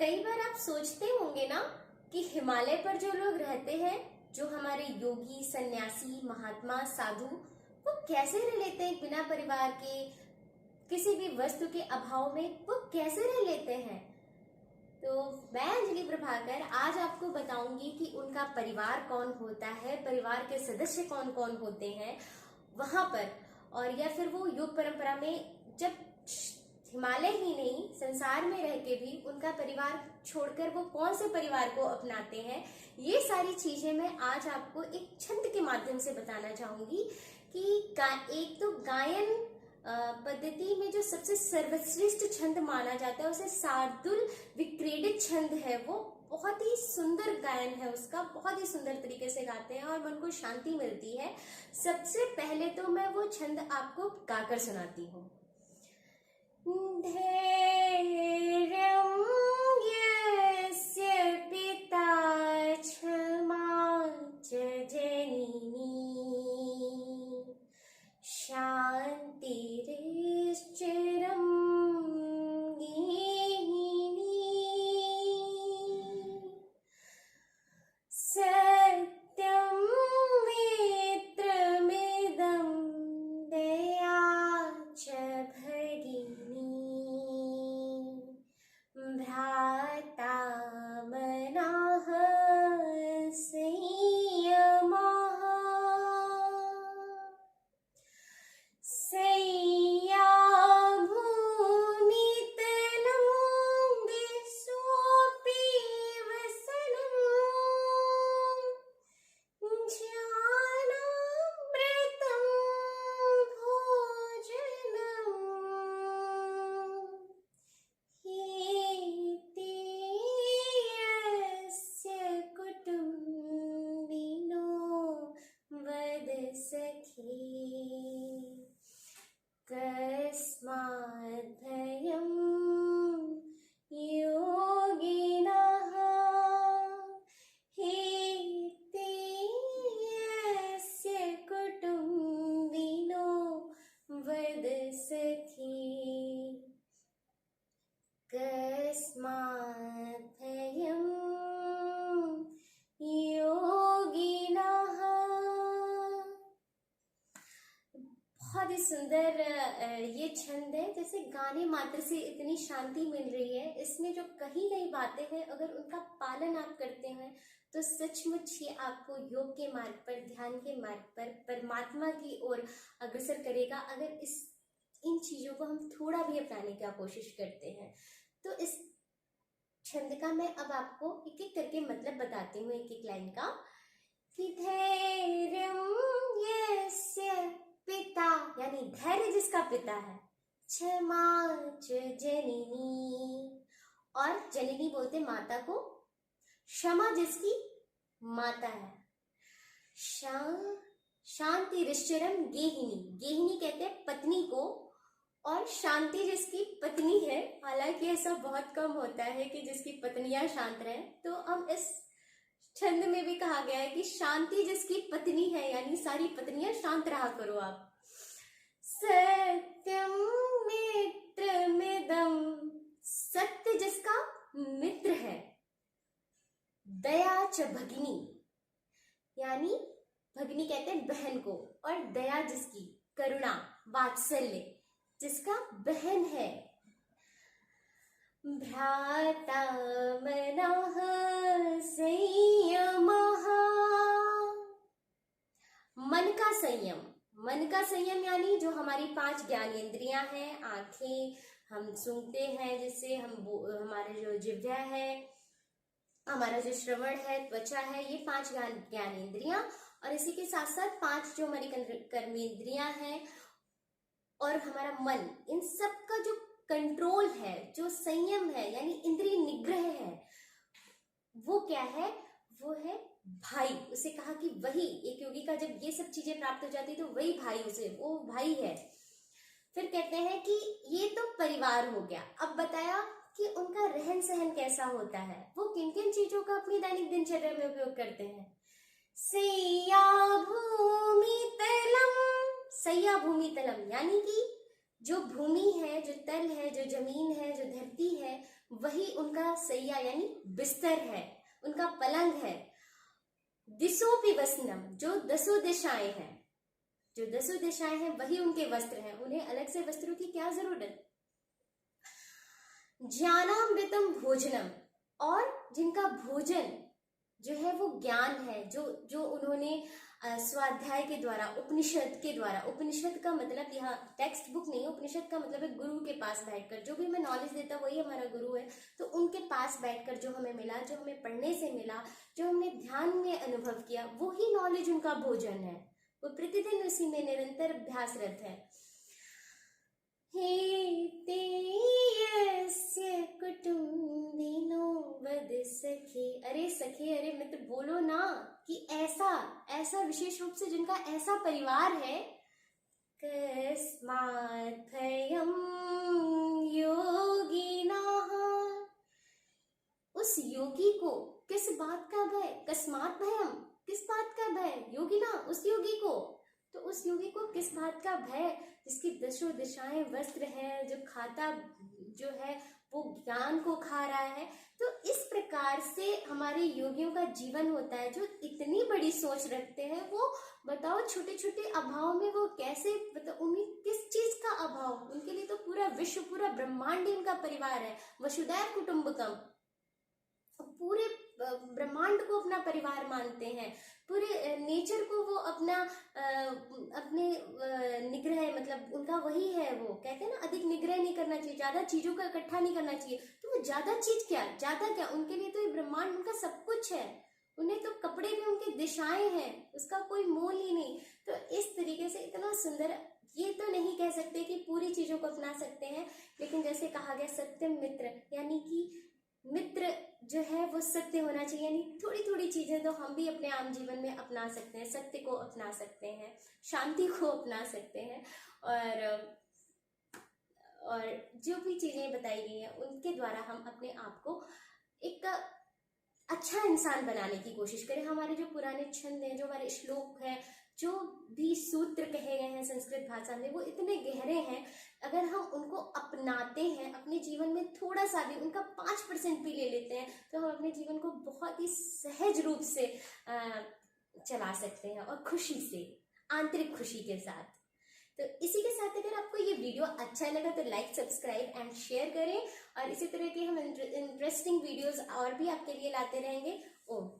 कई बार आप सोचते होंगे ना कि हिमालय पर जो लोग रहते हैं, जो हमारे योगी, सन्यासी, महात्मा, साधु, वो कैसे रह लेते हैं बिना परिवार के, किसी भी वस्तु के अभाव में वो कैसे रह लेते हैं। तो मैं अंजलि प्रभाकर आज आपको बताऊंगी कि उनका परिवार कौन होता है, परिवार के सदस्य कौन कौन होते हैं वहां पर, और या फिर वो योग परंपरा में जब हिमालय ही नहीं संसार में रह के भी उनका परिवार छोड़कर वो कौन से परिवार को अपनाते हैं। ये सारी चीजें मैं आज आपको एक छंद के माध्यम से बताना चाहूंगी कि एक तो गायन पद्धति में जो सबसे सर्वश्रेष्ठ छंद माना जाता है उसे शार्दुल विक्रीडित छंद है। वो बहुत ही सुंदर गायन है, उसका बहुत ही सुंदर तरीके से गाते हैं और मन को शांति मिलती है। सबसे पहले तो मैं वो छंद आपको गाकर सुनाती हूँ। धैर्यं यस्य पिता क्षमा च जननी शान्तिश्चिरं गेहिनी सत्यं मित्रमिदं दया च भगिनी भ्राता मनाः संयमः शय्याभूमितलं दिशोऽपि वसनं ज्ञानामृतं भोजनम् हेति यस्य कुटुम्बिनो वद सखे कस्माद् भयं योगिनः हेति यस्य कुटुम्बिनो वद सखे कस्माद् भयं योगिनः। बहुत ही सुंदर ये छंद है। जैसे गाने मात्र से इतनी शांति मिल रही है, इसमें जो कही गई बातें हैं अगर उनका पालन आप करते हैं तो सचमुच ये आपको योग के मार्ग पर, ध्यान के मार्ग पर, परमात्मा की ओर अग्रसर करेगा। अगर इन चीजों को हम थोड़ा भी अपनाने की कोशिश करते हैं तो इस छंद का मैं अब आपको एक एक करके मतलब बताती हूँ, एक एक लाइन का। कि धैर्यं यस्य पिता, यानी धैर्य जिसका पिता है, क्षमा च जननी, और जननी बोलते माता को, क्षमा जिसकी माता है, शांति ऋश्चरम गेहिनी, गेहिनी कहते हैं पत्नी को, और शांति जिसकी पत्नी है। हालांकि ऐसा बहुत कम होता है कि जिसकी पत्नियां शांत रहें, तो हम इस छंद में भी कहा गया है कि शांति जिसकी पत्नी है, यानी सारी पत्नियां शांत रहा करो आप। सत्यम मित्रमिदं, सत्य जिसका मित्र है, दया च भगिनी, यानी भगिनी कहते हैं बहन को, और दया जिसकी, करुणा, वात्सल्य जिसका बहन है। भ्राता मनाः संयमः, मन का संयम, मन का संयम यानी जो हमारी 5 ज्ञानेंद्रियां हैं, आंखें, हम सूंघते हैं जिससे हमारे जो जिह्वा है, हमारा जो श्रवण है, त्वचा है, ये 5 ज्ञानेंद्रियां, और इसी के साथ साथ 5 जो हमारी कर्मेंद्रियां हैं और हमारा मन, इन सब का जो कंट्रोल है, जो संयम है, यानी इंद्रिय निग्रह है, वो क्या है? वो है भाई। उसे कहा कि वही एक योगी का जब ये सब चीजें प्राप्त हो जाती तो वही भाई, उसे वो भाई है। फिर कहते हैं कि ये तो परिवार हो गया। अब बताया कि उनका रहन सहन कैसा होता है, वो किन किन चीजों का अपनी दैनिक दिनचर्या में उपयोग करते हैं। सैया भूमि तलम, सैया भूमि तलम यानी कि जो भूमि है, जो तल है, जो जमीन है, जो धरती है, वही उनका सैया यानी बिस्तर है, उनका पलंग है। दिशोपि वसनम, जो दसों दिशाएं हैं, जो दसों दिशाएं हैं वही उनके वस्त्र हैं, उन्हें अलग से वस्त्रों की क्या जरूरत। ज्ञानामृतम भोजनम, और जिनका भोजन जो है वो ज्ञान है, जो जो उन्होंने स्वाध्याय के द्वारा, उपनिषद के द्वारा, उपनिषद का मतलब यहाँ टेक्स्ट बुक नहीं है, उपनिषद का मतलब है गुरु के पास बैठकर, जो भी हमें नॉलेज देता वही हमारा गुरु है। तो उनके पास बैठकर जो हमें मिला, जो हमें पढ़ने से मिला, जो हमने ध्यान में अनुभव किया, वही नॉलेज उनका भोजन है। वो प्रतिदिन उसी में निरंतर अभ्यासरत है। हे तेयस्य कुटुम्बिनो वद सखे, अरे सखे, अरे मित्र बोलो ना कि ऐसा ऐसा विशेष रूप से जिनका ऐसा परिवार है। कस्मात् भयं योगिनः, उस योगी को किस बात का भय, कस्मात् भयम, किस बात का भय, योगिना, उस योगी को, तो उस योगी को किस बात का भय, जिसकी दसों दिशाएं वस्त्र है, जो खाता जो है वो ज्ञान को खा रहा है। तो इस प्रकार से हमारे योगियों का जीवन होता है, जो इतनी बड़ी सोच रखते हैं। वो बताओ छोटे छोटे अभाव में वो कैसे, मतलब उन्हें किस चीज का अभाव, उनके लिए तो पूरा विश्व, पूरा ब्रह्मांड ही उनका परिवार है। वसुधैव कुटुंबकम, पूरे ब्रह्मांड को अपना परिवार मानते हैं, पूरे नेचर को वो अपना अपने निग्रह, मतलब उनका वही है। वो कहते हैं ना, अधिक निग्रह नहीं करना चाहिए, ज्यादा चीजों का इकट्ठा नहीं करना चाहिए। तो वो ज्यादा चीज क्या, ज्यादा क्या, उनके लिए तो ये ब्रह्मांड उनका सब कुछ है। उन्हें तो कपड़े भी उनकी दिशाएं हैं, उसका कोई मोल ही नहीं। तो इस तरीके से इतना सुंदर, ये तो नहीं कह सकते कि पूरी चीजों को अपना सकते हैं, लेकिन जैसे कहा गया सत्यम मित्र, यानी कि मित्र जो है वो सत्य होना चाहिए। यानी थोड़ी थोड़ी चीजें तो हम भी अपने आम जीवन में अपना सकते हैं, सत्य को अपना सकते हैं, शांति को अपना सकते हैं, और जो भी चीजें बताई गई हैं उनके द्वारा हम अपने आप को एक अच्छा इंसान बनाने की कोशिश करें। हमारे जो पुराने छंद हैं, जो हमारे श्लोक हैं, जो भी सूत्र कहे गए हैं संस्कृत भाषा में, वो इतने गहरे हैं। अगर हम उनको अपनाते हैं अपने जीवन में, थोड़ा सा भी उनका 5% भी ले लेते हैं, तो हम अपने जीवन को बहुत ही सहज रूप से चला सकते हैं, और खुशी से, आंतरिक खुशी के साथ। तो इसी के साथ अगर आपको ये वीडियो अच्छा लगा तो लाइक, सब्सक्राइब एंड शेयर करें, और इसी तरह के हम इंटरेस्टिंग वीडियोस और भी आपके लिए लाते रहेंगे। ओम।